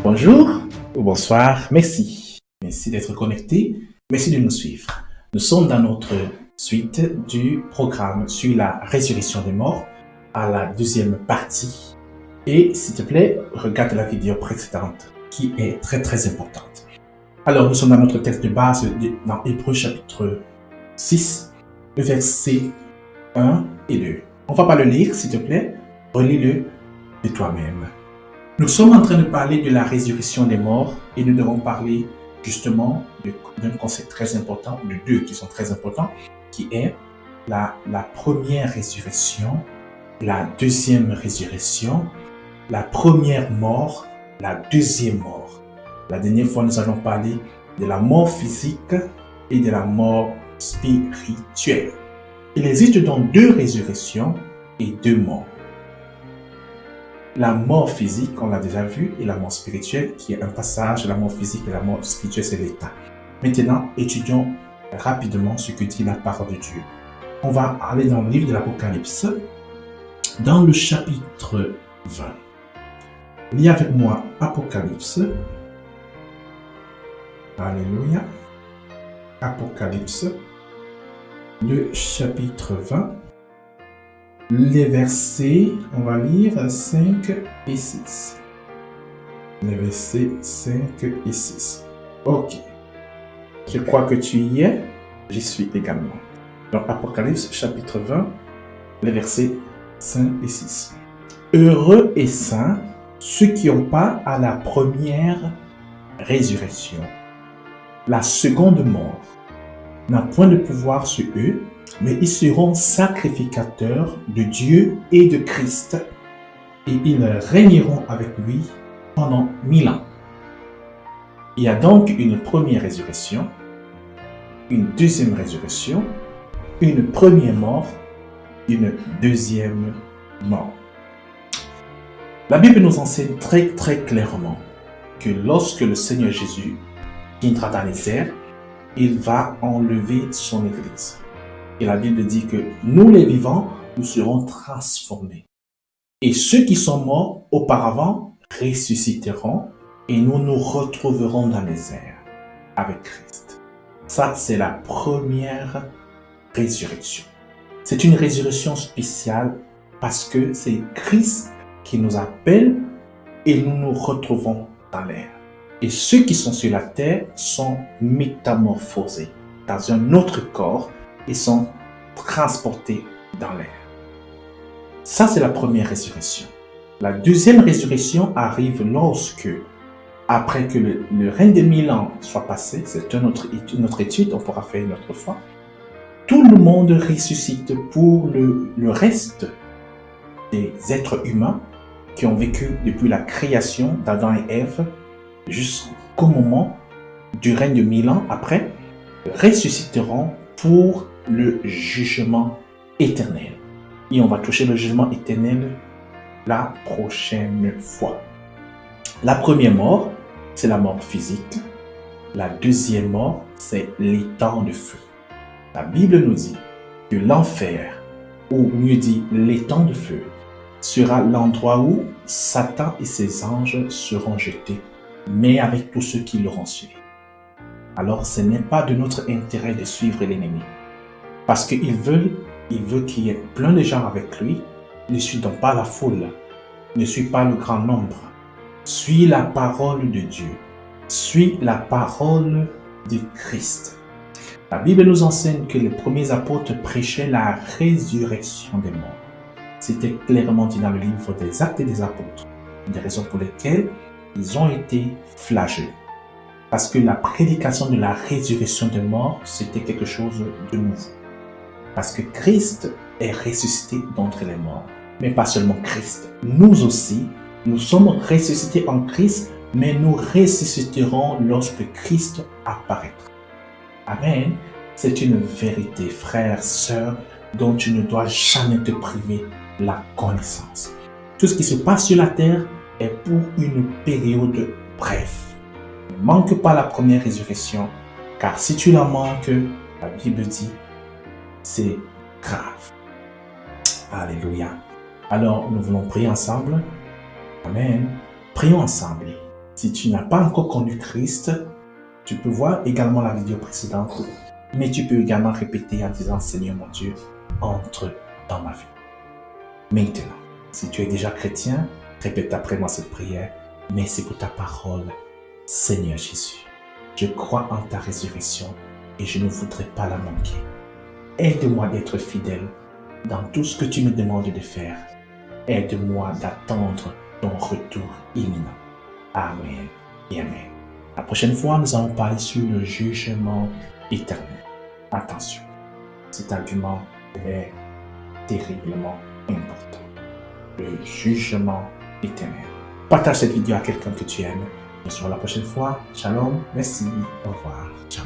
Bonjour ou bonsoir, merci. Merci d'être connecté, merci de nous suivre. Nous sommes dans notre suite du programme sur la résurrection des morts, à la deuxième partie. Et s'il te plaît, regarde la vidéo précédente qui est très importante. Alors, nous sommes dans notre texte de base dans Hébreux chapitre 6, le verset 1 et 2. On ne va pas le lire, s'il te plaît, relis-le de toi-même. Nous sommes en train de parler de la résurrection des morts et nous devons parler justement d'un concept très important, de deux qui sont très importants, qui est la première résurrection, la deuxième résurrection, la première mort, la deuxième mort. La dernière fois, nous avons parlé de la mort physique et de la mort spirituelle. Il existe donc deux résurrections et deux morts. La mort physique, on l'a déjà vu, et la mort spirituelle, qui est un passage. La mort physique et la mort spirituelle, c'est l'état. Maintenant, étudions rapidement ce que dit la parole de Dieu. On va aller dans le livre de l'Apocalypse, dans le chapitre 20. Lis avec moi Apocalypse. Alléluia. Apocalypse, le chapitre 20. Les versets, on va lire 5 et 6. Les versets 5 et 6. Ok. Je crois que tu y es. J'y suis également. Donc, Apocalypse, chapitre 20, les versets 5 et 6. Heureux et saints ceux qui ont part à la première résurrection. La seconde mort n'a point de pouvoir sur eux, mais ils seront sacrificateurs de Dieu et de Christ, et ils régneront avec lui pendant 1000 ans. Il y a donc une première résurrection, une deuxième résurrection, une première mort, une deuxième mort. La Bible nous enseigne très clairement que lorsque le Seigneur Jésus viendra dans les airs, il va enlever son Église. Et la Bible dit que nous les vivants, nous serons transformés. Et ceux qui sont morts auparavant ressusciteront et nous nous retrouverons dans les airs avec Christ. Ça, c'est la première résurrection. C'est une résurrection spéciale parce que c'est Christ qui nous appelle et nous nous retrouvons dans l'air. Et ceux qui sont sur la terre sont métamorphosés dans un autre corps et sont transportés dans l'air. Ça, c'est la première résurrection. La deuxième résurrection arrive lorsque, après que le règne des 1000 ans soit passé, c'est une autre étude, on pourra faire une autre fois, tout le monde ressuscite pour le reste des êtres humains qui ont vécu depuis la création d'Adam et Ève jusqu'au moment du règne de 1000 ans après, ressusciteront pour le jugement éternel. Et on va toucher le jugement éternel la prochaine fois. La première mort, c'est la mort physique. La deuxième mort, c'est l'étang de feu. La Bible nous dit que l'enfer, ou mieux dit l'étang de feu, sera l'endroit où Satan et ses anges seront jetés, mais avec tous ceux qui l'auront suivi. Alors, ce n'est pas de notre intérêt de suivre l'ennemi. Parce qu'il veut qu'il y ait plein de gens avec lui. Ne suis donc pas la foule. Ne suis pas le grand nombre. Suis la parole de Dieu. Suis la parole de Christ. La Bible nous enseigne que les premiers apôtres prêchaient la résurrection des morts. C'était clairement dit dans le livre des Actes des Apôtres. Une des raisons pour lesquelles ils ont été flagellés. Parce que la prédication de la résurrection des morts, c'était quelque chose de nouveau. Parce que Christ est ressuscité d'entre les morts. Mais pas seulement Christ. Nous aussi, nous sommes ressuscités en Christ, mais nous ressusciterons lorsque Christ apparaîtra. Amen. C'est une vérité, frère, sœur, dont tu ne dois jamais te priver la connaissance. Tout ce qui se passe sur la terre est pour une période brève. Ne manque pas la première résurrection, car si tu la manques, la Bible dit, c'est grave. Alléluia. Alors, nous voulons prier ensemble. Amen. Prions ensemble. Si tu n'as pas encore connu Christ, tu peux voir également la vidéo précédente, mais tu peux également répéter en disant « Seigneur mon Dieu, entre dans ma vie ». Maintenant, si tu es déjà chrétien, répète après moi cette prière, mais c'est pour ta parole. Seigneur Jésus, je crois en ta résurrection et je ne voudrais pas la manquer. Aide-moi d'être fidèle dans tout ce que tu me demandes de faire. Aide-moi d'attendre ton retour imminent. Amen et Amen. La prochaine fois, nous allons parler sur le jugement éternel. Attention, cet argument est terriblement important. Le jugement éternel. Partage cette vidéo à quelqu'un que tu aimes. On se voit la prochaine fois. Shalom, merci, au revoir. Ciao.